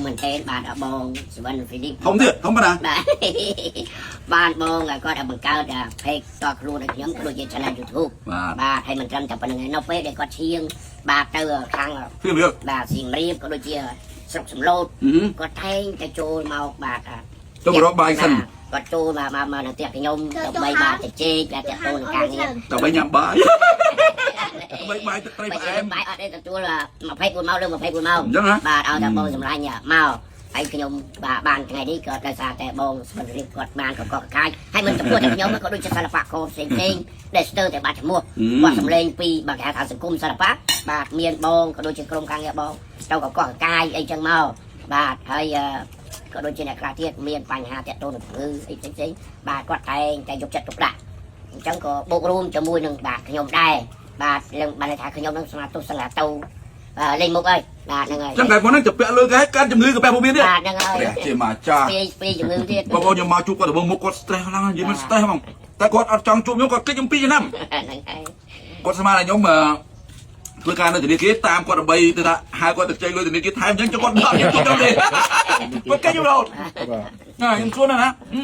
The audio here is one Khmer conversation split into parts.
mình tên bà đã bong vẫn phải đi không thiệt không có nào ban bong là có đã bằng cao đã phải to luôn được nhóm đôi chân là YouTube bà hay mình tranh tập bằng nó phê để có chiêng bà từ khang phim được bà xìm riêng có đôi chia sọc sầm lột có thanh cái trôi màu bà trong đó bài sân có trôi mà nó tiệc cái nhôm bay bà tiệc chê là tiệc tôi là càng nghe tao bay nhầm bài bài tay em bài ở đây là tôi là mà phải buồn mau đâu mà phải buồn mau bà đào ta bông dùm lại nhà mau anh cái nhôm bà bàn ngày đi có đại xaแต่bông mình riêng quạt bàn có cái hay mình tập cái nhôm nó có đôi chân sala phạc khô xinh xinh để sơ để bà chấm mua quạt sầm lên pi bà kẻ thảo sừng cung sala phạc bà miền bông có đôi chân krom càng nghe bông đâu có cái anh chân mau bà hay có đôi chân này là thiết miền bành hà tiệt tôn được xinh xinh bà quạt tay tay dục chặt tục đạn chẳng có bộ room cho mùi nâng bạc nhôm đai bà lần bà này thả khởi nhôm nâng sang tu sang là tàu lên một ơi bà nâng ơi chẳng phải có năng chụp vẽ lưới cái can chụp ngư cái phổ biến đấy bà nâng ơi chỉ mà cha pi chụp ngư đi bao nhiêu mà chụp có được một con stress lắm gì mà stress không ta có ở trong chụp nhóm có cái nhóm pi năm con sama là nhóm mà lưới can nó thì đi kia tam con là bay từ ta hai con được chơi lưới thì đi kia thay chẳng cho con đỏ những chút đâu đi có cái nhiêu đâu này những chút này nè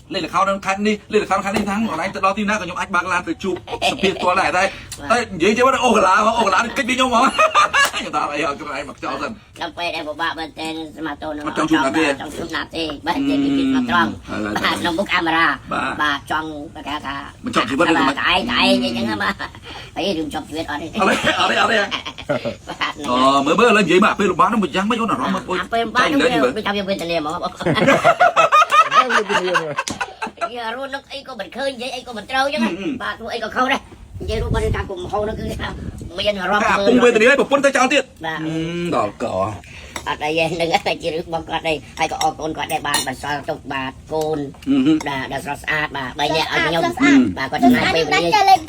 lên là khao đang khăn đi lên là khao khăn đi thắng còn anh tự lo tin nào còn nhóm anh bạc lan phải chụp spirit to lại đây đây dễ chứ bắt ô lá cách đi nhau mà người ta lại cái này mặc cho dần trong quê đây một bạn bên tên mà tôi nó trong chụp nạp đi bên tên cái mặt tròn bà trong bút camera bà trong cả mình chọn chỉ bất được cái như thế mà phải đừng chọn chuyện ở đây mới bữa lên vậy mà phê lục bán nó mình dán mấy chỗ nào đó mà phê bán nó bị tham gia bên tên liềm mà giờ luôn nó ấy có mình khơi vậy ấy có mình trâu chứ bà tôi ấy còn khâu đây vậy luôn bên ta cùng hô nó cứ miền rong cùng về từ đấy một quân tay chào tiệt đỏ cỏ ở đây đừng ai chỉ được bằng quạt đây hay có con quạt đây bàn xoa tục bà côn đã xoa bà bay nhẹ ở nhau bà còn này quay về đi lên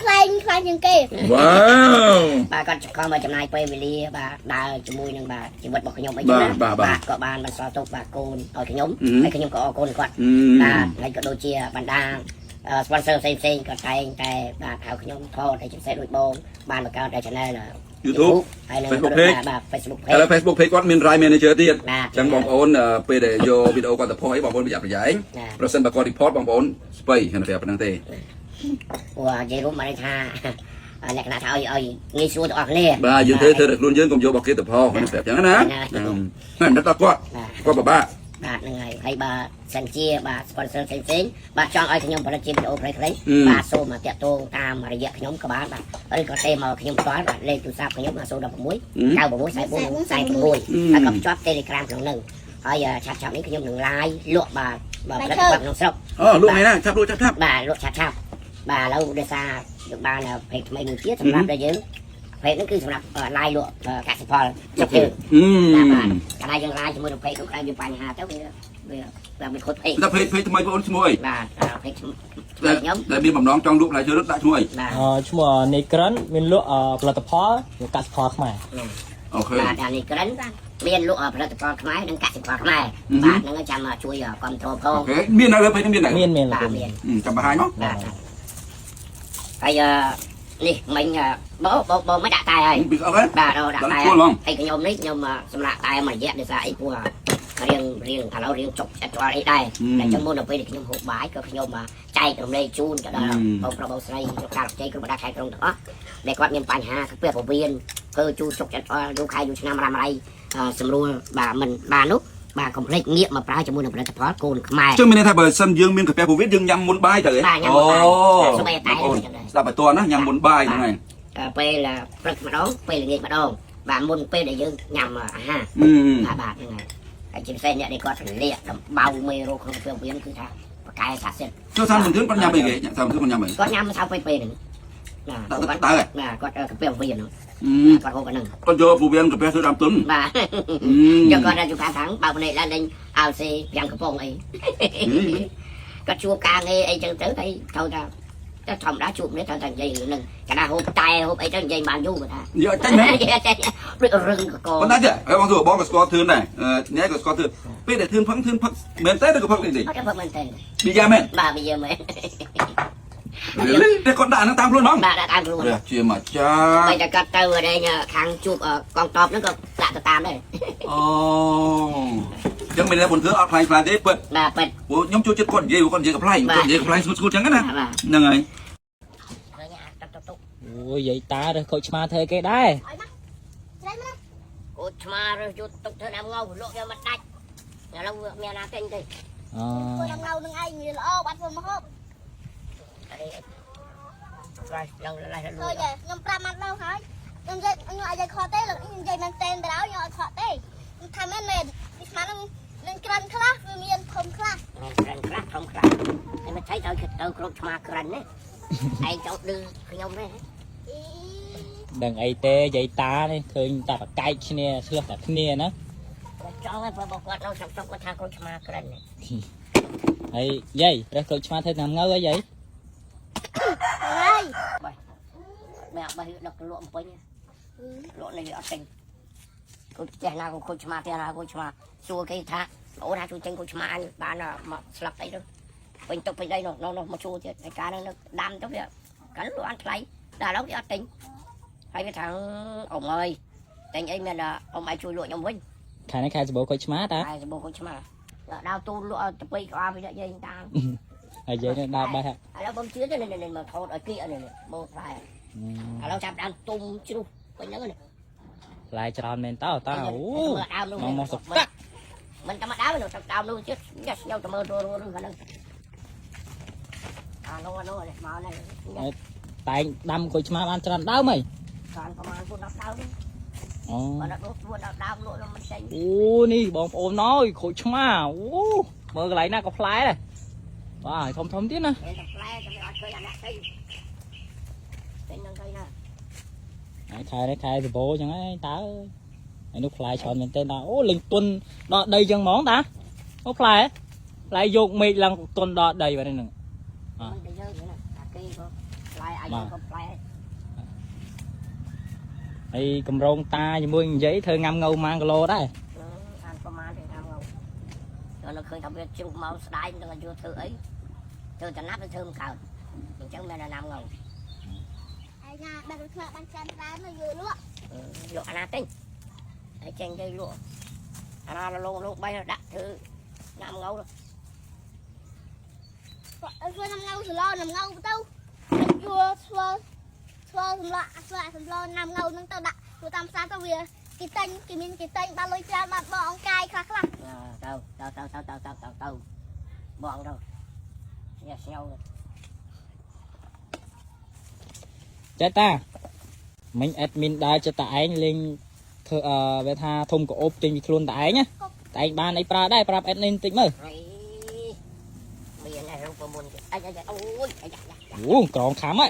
khoai những cây bà còn con mà trong này quay về đi bà đào cho mui nhưng bà chỉ bật bọc cái nhóm ấy chứ bà có bàn bà xoa tục bà côn ở cái nhóm hay cái nhóm có côn quạt bà ngay có đôi chia bàn đa sponsor xem có tay bà thảo cái nhóm thô để chúng sẽ đuổi bông bàn bà cao đây cho nên là YouTube Facebook page គាត់មាន Rai Manager ទៀតអញ្ចឹងបងប្អូនពេលដែលយកវីដេអូគាត់ទៅផុសឲ្យបងប្អូនប្រយ័ត្នប្រយែងប្រសិនបើគាត់ report បងប្អូនស្ពៃហ្នឹងតែប៉ុណ្្នឹងទេអូនិយាយរួមមកថាលក្ខណៈថាឲ្យងាយស្រួលទាំងអស់គ្នាបាទយើងធ្វើតែខ្លួនយើងកុំយករបស់គេទៅផុសហ្នឹងប្រាប់អញ្ចឹងណាហ្នឹងដល់គាត់ពិបាកបាទហ្នឹងហើយហើយបាទសិនជាបាទ sponsor ផ្សេងបាទចង់ឲ្យខ្ញុំផលិតជាវីដេអូខ្លីៗបាទសូមមកតាក់ទងតាមរយៈខ្ញុំក៏បានបាទឬក៏ទេមកខ្ញុំផ្ទាល់បាទលេខទូរស័ព្ទខ្ញុំ016 96 44 46 46ហើយក៏ភ្ជាប់ Telegram ក្នុងនោះហើយឆាប់នេះខ្ញុំនឹង live លក់បាទផលិតផលក្នុងស្រុកលក់នេះណាឆាប់លក់ឆាប់បាទលក់ឆាប់បាទឥឡូវដោយសារយើងបានเพจថ្មីមួយទៀតសម្រាប់ដល់យើងเพจហ្នឹងគឺសម្រាប់ live លក់កសិផលជិះយើងបាទកាលណាយើង live ជាមួយនឹងเพจនោះក្រោយមានបញ្ហាទៅវាមិនខុសពេកតែเพจថ្មីបងប្អូនឈ្មោះអីបាទเพจខ្ញុំដែលមានបំណងចង់លក់ផ្លែឈើដាក់ឈ្មោះអីឈ្មោះ Negran មានលក់ផលិតផលកសិផលខ្មែរអូខេបាទ Negran មានលក់ផលិតផលខ្មែរនិងកសិផលខ្មែរបាទហ្នឹងចាំជួយគ្រប់គ្រងផងអូខេមាននៅលើเพจមានចាំបង្ហាញមកបាទហើយនេះមិញបងមិនដាក់តែហើយបាទដាក់តែហើយខ្ញុំនេះខ្ញុំសម្រាប់តែមួយរយៈដោយសារអីព្រោះរៀងឥឡូវរៀងចុកចិត្តអត់អីដែរតែចឹងមុនដល់ពេលខ្ញុំហូបបាយក៏ខ្ញុំចែករំលែកជូនទៅដល់បងប្រុសបងស្រីគ្រប់ការជ័យគ្រប់បណ្ដាខេត្តក្រុងទាំងអស់ដែលគាត់មានបញ្ហាពេលពវៀនធ្វើជូនចុកចិត្តអស់យូរខែយូរឆ្នាំរ៉ាំរៃស្រួលបាទមិនបាននោះបាទកុំភ្លេចងាកមកប្រើជាមួយនឹងផលិតផលកូនខ្មែរចឹងមានន័យថាបើសិនយើងមានកាហ្វេពវីតយើងញ៉ាំមុនបាយទៅអូស្បែកតែស្ដាប់ឲ្យតណាញ៉ាំមុនបាយហ្នឹងហើយពេលព្រឹកម្ដងពេលល្ងាចម្ដងបាទមុនពេលដែលយើងញ៉ាំអាហារបាទហ្នឹងហើយហើយជាពិសេសអ្នកដែលគាត់លាកដំបៅមេរោគក្នុងកាហ្វេពវីតគឺថាបកែសាសិទ្ធចូលតាមមិនទឿនគាត់ញ៉ាំអីគេតាមមិនទឿនគាត់ញ៉ាំអីគាត់ញ៉ាំសៅពេលហ្នឹងគាត់តើគាត់កាហ្វេពវីតហ្នឹងគាត់ហូបអាហ្នឹងគាត់យកពូវៀនកាហ្វេធ្វើតាមទុនបាទយកគាត់ទៅខាងបើនេះឡើងលេងអោសេប្រាំងកំប៉ុងអីគាត់ជួបការងារអីចឹងទៅហើយត្រូវថាតែធម្មតាជួបនេះត្រូវតែនិយាយរឿងហ្នឹងកាលណាហូបតែហូបអីទៅនិយាយបានយូរគាត់ថាយកចាញ់មែនដូចរឹងកកប៉ុន្តែហើយបងសួរបងក៏ស្គាល់ធឿនដែរអ្នកក៏ស្គាល់ធឿនពេលដែលធឿនផឹកមែនទេឬក៏ផឹកនេះទេអត់ផឹកមែនទេនិយាយមែនបាទនិយាយមែនតែគាត់ដាក់ហ្នឹងតាមខ្លួនហ្មងដាក់តាមខ្លួនជាមកចាតែគាត់ទៅđâyខាងជួបកងតបហ្នឹងក៏ដាក់ទៅតាមដែរអូ chẳng mình là buồn thứ ở play play thế bật បាទប៉ិត của nhóm chú chết con gìกับ play con gìกับ play sút chẳng á nè này ឃើញអាតុកតុក អូយយាយតារើសខូចឆ្មាធ្វើគេដែរ កូនឆ្មារើសយកទុកធ្វើដើមងៅលក់យកមិនដាច់ឥឡូវមានណាទិញទេ អូ ធ្វើដំណៅនឹងឯងវាល្អបាត់ធ្វើមកហូប អីស្រ័យឡើងឡៃល ឃើ ួ ញ យ ទេខ្ញុំប្រាប់មកដល់ហើយខ្ញុំនិយាយខ្ញុំអាចខកទេលោកខ្ញុំនិយាយមែនតែនទៅដល់ខ្ញុំអត់ខកទេខ្ញុំថាមែនមែនពីស្មាននឹងក្រាន់ខ្លះវាមានធំខ្លះ មែនក្រាន់ខ្លះធំខ្លះហើយមិនthấyទៅគ្រប់ឆ្មាក្រាន់ទេឯងចង់ឌឺខ្ញុំទេ ដឹងអីទេយាយតានេះឃើញតែប្រកែកគ្នាឆ្លោះតែគ្នាណា ចង់ឲ្យព្រោះគាត់នៅស្រុកគាត់ថាគ្រប់ឆ្មាក្រាន់ ហើយយាយរើសខូចឆ្មាធ្វើតាមងើអីយាយ ហើយ បែបដឹកលក់អំពេញលក់នេះអត់ទិញគាត់ចេះណាក៏ខូចឆ្មាផ្ទះណាខូចឆ្មាសួរគេថាអូនថាជួយចេញខូចឆ្មាអញបានមកស្លាប់អីទៅពេញទុកពេញដីនោះមកជួទៀតឯការនឹងដាំទៅវាកាលលក់អត់ថ្លៃដល់ឥឡូវវាអត់ទិញហើយវាថាអ៊ំអើយទិញអីមានអ៊ំឲ្យជួយលក់ខ្ញុំវិញ ខែនេះខែសបោខូចឆ្មាតា ហើយសបោខូចឆ្មាដើរទូលក់ទៅពីក្បាលវាយាយតាម ហើយយាយនេះដើរបែរ ឥឡូវបងជឿទៅនេះមកថតឲ្យគីអីនេះបងផ្លែឥឡូវចាប់ដើមទុំជ្រុះពេញហ្នឹង ផ្លែច្រើនមែនតើតាអូ ដើមនោះ មកសុកតាក់ មិនតែមកដើមនោះដើមនោះទៀតញ៉ាំខ្ញុំទៅមើលរួហ្នឹងហ្នឹងអានោះមកនេះ តែងដាំខូចឆ្មាបានច្រើនដើមហី ខានប្រហែល4 10ដើម អូ បើដល់4 10ដើមលក់មិនចេញ អូនេះបងប្អូនណយខូចឆ្មាអូមើលកន្លែងណាក៏ផ្លែដែរបាទធំទៀតណា តែផ្លែតែអត់ឃើញអាអ្នកទេពេញនឹងទៅណា ហើយខែនេះខែសបោអញ្ចឹងឯងតើហើយនោះផ្លែច្រើនមែនទេតាអូលេងទុនដល់ដីចឹងហ្មងតាអូផ្លែយកមេឃឡើងទុនដល់ដីបាទហ្នឹង មិនទៅយើងណាអាគេក៏ផ្លែអាយុក៏ផ្លែ ហើយកម្រងតាជាមួយនិយាយធ្វើងាំងៅម៉ាងគីឡូដែរ អានប្រហែលទេតាមងដល់នៅឃើញថាវាជ្រុះមកស្ដាយនឹងឲ្យយកធ្វើអីធ្វើតែណាប់ទៅធ្វើមិនកើតអញ្ចឹងមានតែណាំង ឯណាបែរខ្លះបានចាំដើមនៅយូរលក់ យកអាណាទិញហើយចេញទៅលក់អាណាលោកបីដាក់ធ្វើណាំង ធ្វើដំណៅសឡដំណៅទៅយួរធ្វើសម្លសម្លណាំងៅនឹងទៅដាក់ទៅតាមផ្សារទៅវាគេតែងគេមានគេតែងបានលុយច្រើនបានបងអង្កាយខ្លះទៅបងទៅញ៉ាំស្ញៅ ចេះតាមិញអេដមីនដែរចិត្តតែឯងលេងធ្វើវាថាធំកោបទិញពីខ្លួនតែឯងណាតែឯងបានអីប្រើដែរប្រាប់អេដមីនតិចមើល មានរូបមន្តអញអូយ អូក្រងខំហ៎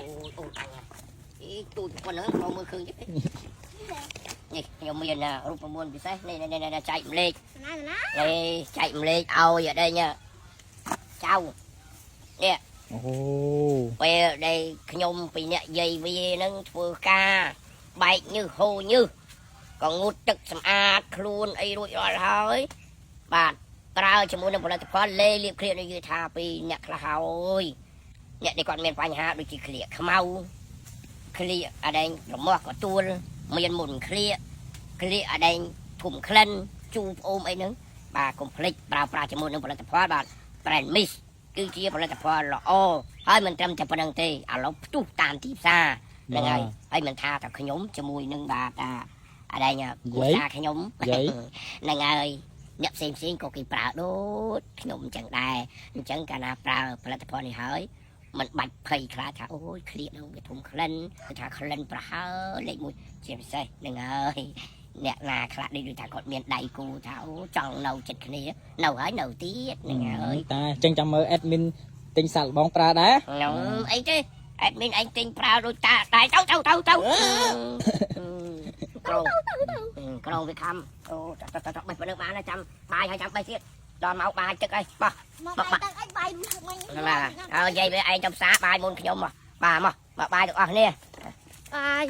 អីទូចប៉ុណ្ណឹងមកមើលឃើញទេនេះខ្ញុំមានរូបមន្តពិសេសនេះចែកម្លេច ណាណា នេះចែកម្លេចឲ្យអីញ៉ាចៅនេះ អូ ពេលដែលខ្ញុំពីអ្នកយាយវានឹងធ្វើការបែកញើសហូរញើសក៏ងូតទឹកសម្អាតខ្លួនអីរួចរាល់ហើយបាទប្រើជាមួយនឹងផលិតផលលេលាបគ្រានិយាយថាពីអ្នកខ្លះហើយអ្នកនេះគាត់មានបញ្ហាដូចជាក្លៀកខ្មៅក្លៀកអដែងរមាស់ក៏ទួលមានមុនក្លៀកអដែងធំក្លិនជូរផ្អូមអីហ្នឹងបាទកុំភ្លេចប្រើប្រាស់ជាមួយនឹងផលិតផលបាទ brand miss គឺជាផលិតផលល្អហើយមិនត្រឹមតែប៉ុណ្្នឹងទេឥឡូវផ្ទុះតាមទីផ្សារហ្នឹងហើយមិនថាតែខ្ញុំជាមួយនឹងបាទអដែងគូសាខ្ញុំហ្នឹងហើយអ្នកផ្សេងក៏គេប្រើដូចខ្ញុំអញ្ចឹងដែរអញ្ចឹងកាលណាប្រើផលិតផលនេះហើយมันបាច់ភ័យខ្លាចថាអូយឃ្លៀកនឹងវាធំក្លិនគឺថាក្លិនប្រហើលេខ1ជាពិសេសហ្នឹងហើយអ្នកណាខ្លះដូចថាគាត់មានដៃគូថាអូចង់នៅចិត្តគ្នានៅហើយនៅទៀតហ្នឹងហើយ តាអញ្ចឹងចាំមើលអេដមីនទិញសាក់បងប្រើដែរ អីទេអេដមីនអញទិញប្រើដូចតាតែទៅក្រងវាខំអូបេះប៉ុណ្្នឹងបានចាំបាយហើយចាំបេះទៀតដល់មកបាយទឹកអីបោះ មកបាយទឹកអីបាយមិញ ហើយនិយាយវាឯងទៅផ្សារបាយមុនខ្ញុំមកបាទមកបាយទាំងអស់គ្នា បាយ